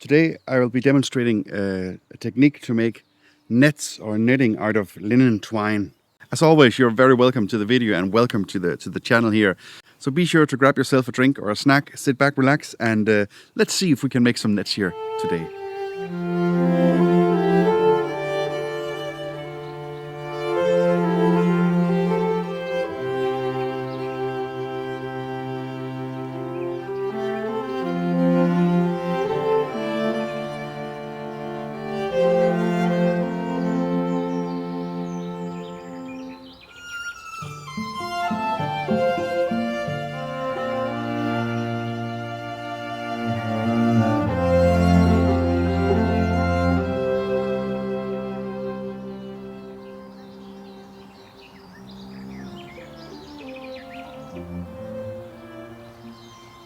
Today I will be demonstrating a technique to make nets or netting out of linen twine. As always, you're very welcome to the video and welcome to the channel here. So be sure to grab yourself a drink or a snack, sit back, relax, and let's see if we can make some nets here today.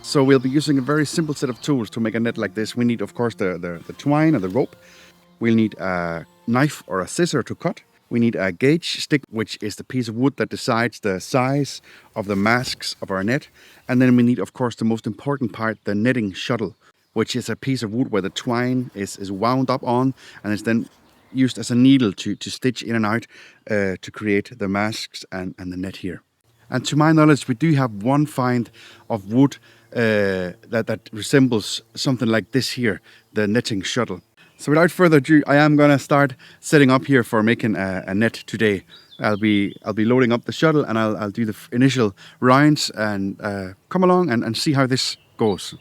So we'll be using a very simple set of tools to make a net like this. We need, of course, the twine or the rope. We'll need a knife or a scissor to cut. We need a gauge stick, which is the piece of wood that decides the size of the masks of our net. And then we need, of course, the most important part, the netting shuttle, which is a piece of wood where the twine is wound up on and is then used as a needle to stitch in and out to create the masks and the net here. And to my knowledge, we do have one find of wood that resembles something like this here, the netting shuttle. So without further ado, I am gonna start setting up here for making a net today. I'll be loading up the shuttle and I'll do the initial rounds and come along and see how this goes.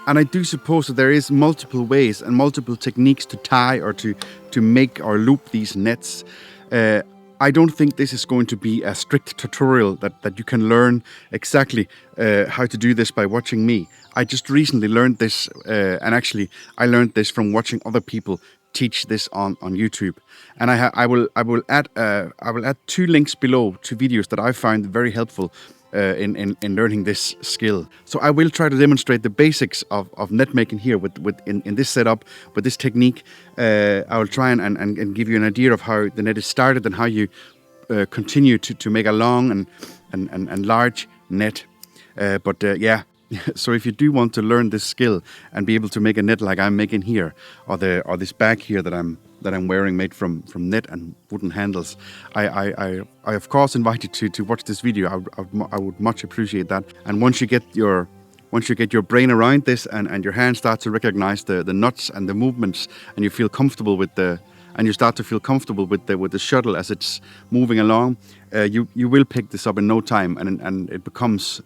And I do suppose that there is multiple ways and multiple techniques to tie or to make or loop these nets. I don't think this is going to be a strict tutorial that you can learn exactly how to do this by watching me. I just recently learned this, and actually I learned this from watching other people teach this on YouTube, and I will add 2 links below to videos that I find very helpful in learning this skill. So I will try to demonstrate the basics of net making here in this setup with this technique. I will try and give you an idea of how the net is started and how you continue to make a long and large net. Yeah. So if you do want to learn this skill and be able to make a net like I'm making here, or this bag here that I'm wearing, made from net and wooden handles, I of course invite you to watch this video. I would much appreciate that. And once you get your brain around this and your hands start to recognize the nuts and the movements, and you feel comfortable with you start to feel comfortable with the shuttle as it's moving along, you will pick this up in no time, and it becomes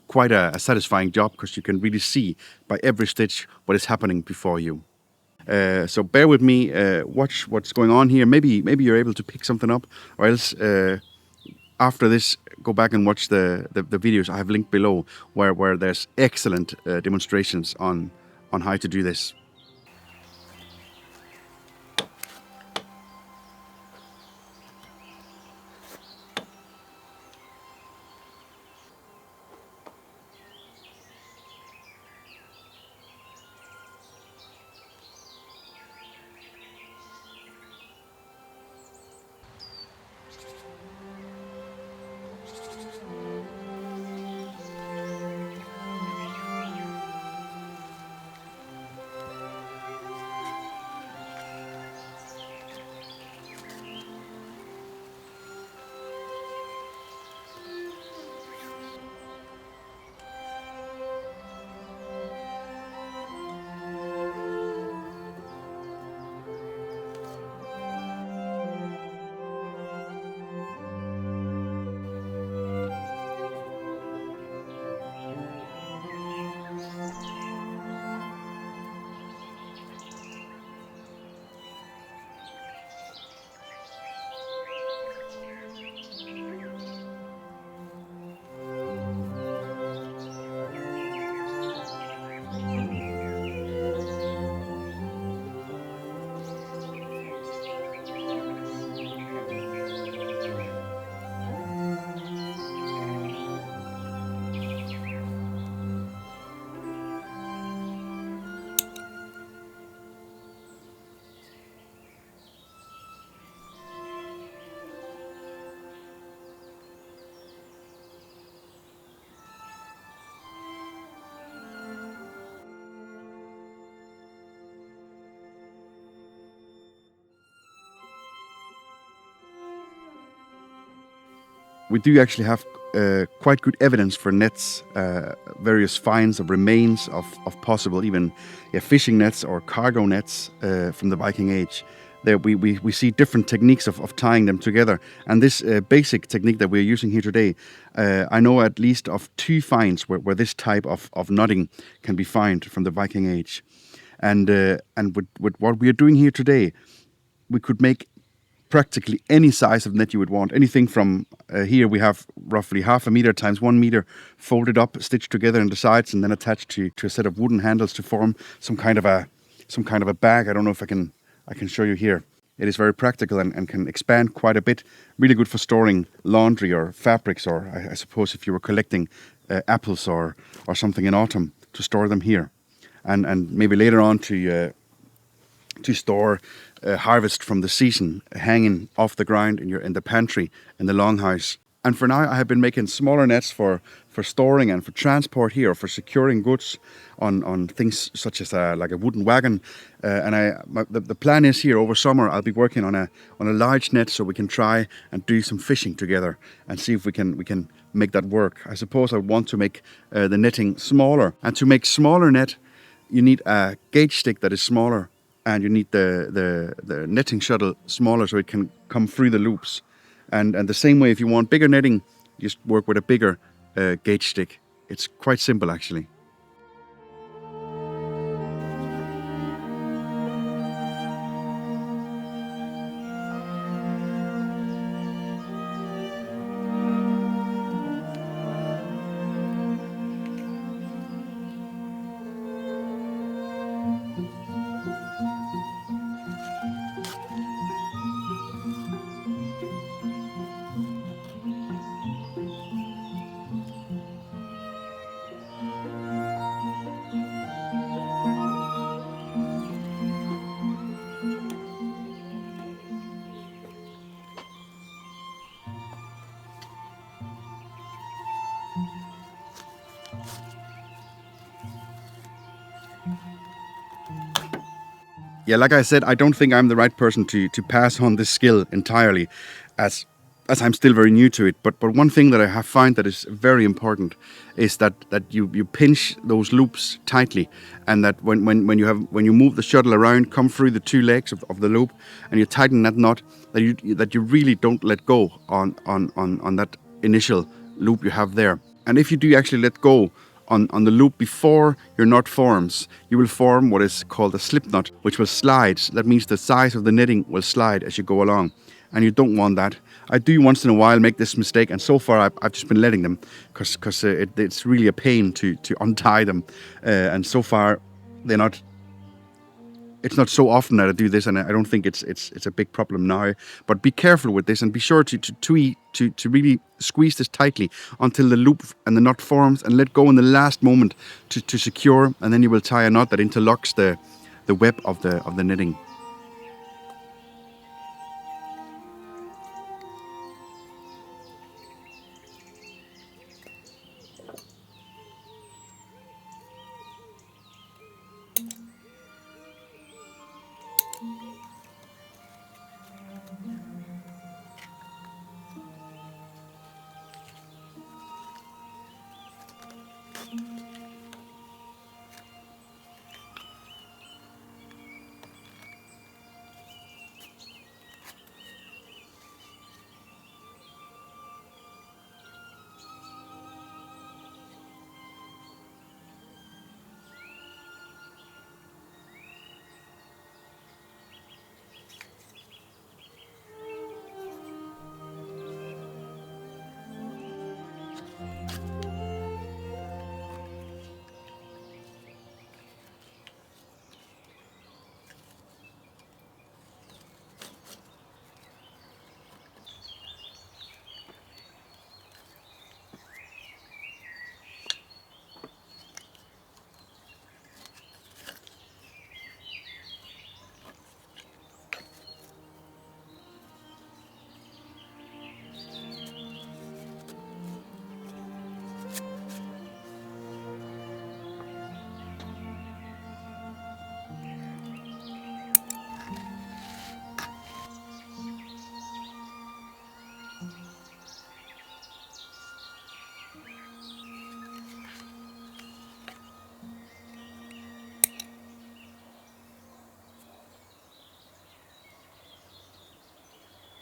quite a satisfying job, because you can really see by every stitch what is happening before you. So bear with me, watch what's going on here. Maybe you're able to pick something up, or else after this, go back and watch the videos I have linked below, where there's excellent demonstrations on how to do this. We do actually have quite good evidence for nets, various finds of remains of possible even fishing nets or cargo nets from the Viking Age. There we see different techniques of tying them together. And this basic technique that we're using here today, I know at least of 2 finds where this type of knotting can be found from the Viking Age. And with what we are doing here today, we could make practically any size of net you would want. Anything from here we have roughly 0.5 meter times 1 meter folded up, stitched together in the sides, and then attached to a set of wooden handles to form some kind of a bag. I don't know if I can show you here. It is very practical and can expand quite a bit. Really good for storing laundry or fabrics, or I suppose if you were collecting apples or something in autumn, to store them here, and maybe later on to store harvest from the season hanging off the ground in the pantry in the longhouse. And for now, I have been making smaller nets for storing and for transport here, or for securing goods on things such as like a wooden wagon. The plan is here over summer I'll be working on a large net, so we can try and do some fishing together and see if we can make that work. I suppose I want to make the netting smaller, and to make smaller net, you need a gauge stick that is smaller, and you need the netting shuttle smaller so it can come through the loops. And the same way, if you want bigger netting, just work with a bigger gauge stick. It's quite simple, actually. Yeah, like I said, I don't think I'm the right person to pass on this skill entirely, as I'm still very new to it. But one thing that I have found that is very important is that you pinch those loops tightly, and that when you move the shuttle around, come through the two legs of the loop, and you tighten that knot, that you really don't let go on that initial loop you have there. And if you do actually let go on the loop before your knot forms, you will form what is called a slip knot, which will slide. That means the size of the knitting will slide as you go along, and you don't want that. I do once in a while make this mistake, and so far I've just been letting them, because it's really a pain to untie them, and so far they're not. It's not so often that I do this, and I don't think it's a big problem now. But be careful with this, and be sure to really squeeze this tightly until the loop and the knot forms, and let go in the last moment to secure, and then you will tie a knot that interlocks the web of the knitting.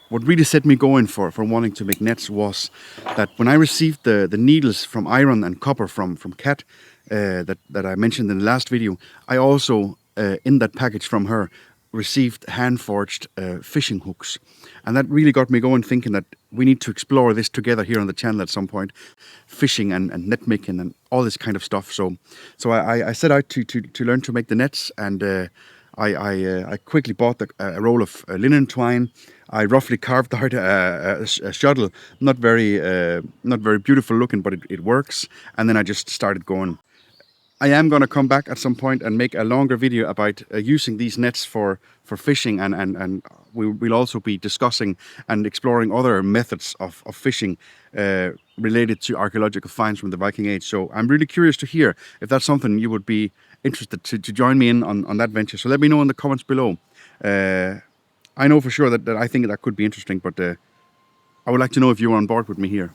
What really set me going for wanting to make nets was that when I received the needles from iron and copper from Kat, that I mentioned in the last video, I also, in that package from her, received hand-forged fishing hooks. And that really got me going, thinking that we need to explore this together here on the channel at some point, fishing and net making and all this kind of stuff. So I set out to learn to make the nets, and I quickly bought a roll of linen twine. I roughly carved out a shuttle, not very beautiful looking, but it works. And then I just started going. I am going to come back at some point and make a longer video about using these nets for fishing, and we'll also be discussing and exploring other methods of fishing related to archaeological finds from the Viking Age. So I'm really curious to hear if that's something you would be interested to join me in on that venture. So let me know in the comments below. I know for sure that I think that could be interesting, but I would like to know if you're on board with me here.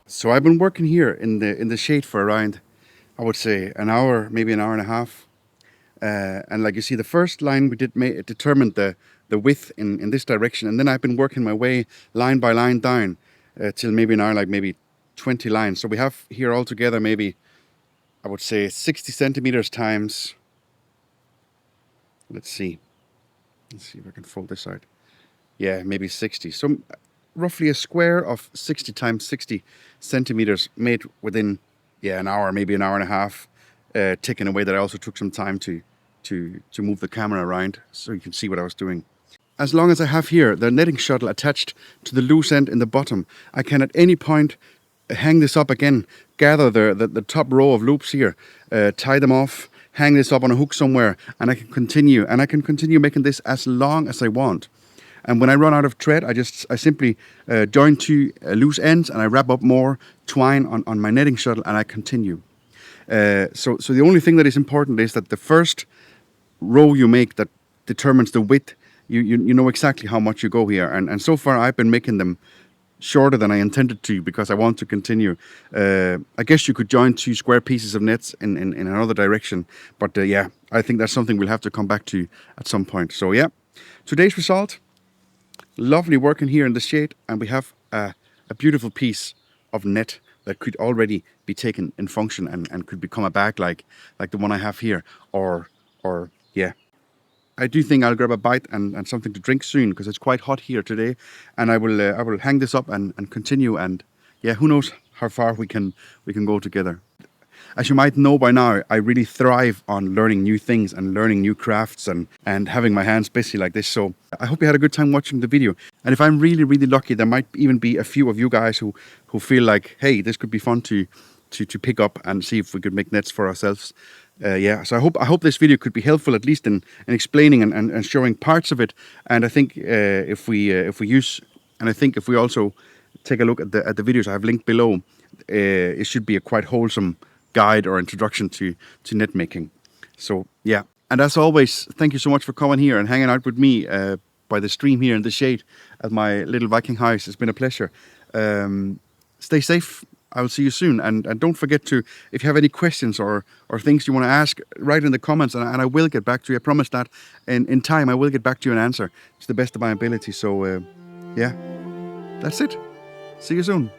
So I've been working here in the shade for around, I would say, an hour, maybe an hour and a half. And like you see, the first line we did determined the width in this direction, and then I've been working my way line by line down till maybe now like maybe 20 lines. So we have here altogether maybe, I would say, 60 centimeters times, let's see if I can fold this out. Yeah, maybe 60. So roughly a square of 60 times 60 centimeters made within, yeah, an hour, maybe an hour and a half, taken away that I also took some time to move the camera around so you can see what I was doing. As long as I have here the netting shuttle attached to the loose end in the bottom, I can at any point hang this up again, gather the top row of loops here, tie them off, hang this up on a hook somewhere, and I can continue making this as long as I want. And when I run out of thread, I simply join two loose ends and I wrap up more twine on my netting shuttle and I continue. So the only thing that is important is that the first row you make that determines the width, you know exactly how much you go here. And so far I've been making them shorter than I intended to because I want to continue. I guess you could join two square pieces of nets in another direction. But yeah, I think that's something we'll have to come back to at some point. So yeah, today's result. Lovely working here in the shade, and we have a beautiful piece of net that could already be taken in function and could become a bag like the one I have here, or yeah. I do think I'll grab a bite and something to drink soon because it's quite hot here today, and I will hang this up and continue, and yeah, who knows how far we can go together. As you might know by now, I really thrive on learning new things and learning new crafts and having my hands busy like this. So I hope you had a good time watching the video. And if I'm really, really lucky, there might even be a few of you guys who feel like, hey, this could be fun to pick up and see if we could make nets for ourselves. Yeah, so I hope this video could be helpful, at least in explaining and showing parts of it. And I think if we also take a look at the videos I have linked below, it should be a quite wholesome guide or introduction to net making. So yeah, and as always, thank you so much for coming here and hanging out with me by the stream here in the shade at my little Viking house. It's been a pleasure. Stay safe. I will see you soon, and don't forget to, if you have any questions or things you want to ask, write in the comments, and I will get back to you. I promise that in time I will get back to you and answer to the best of my ability. So yeah, that's it. See you soon.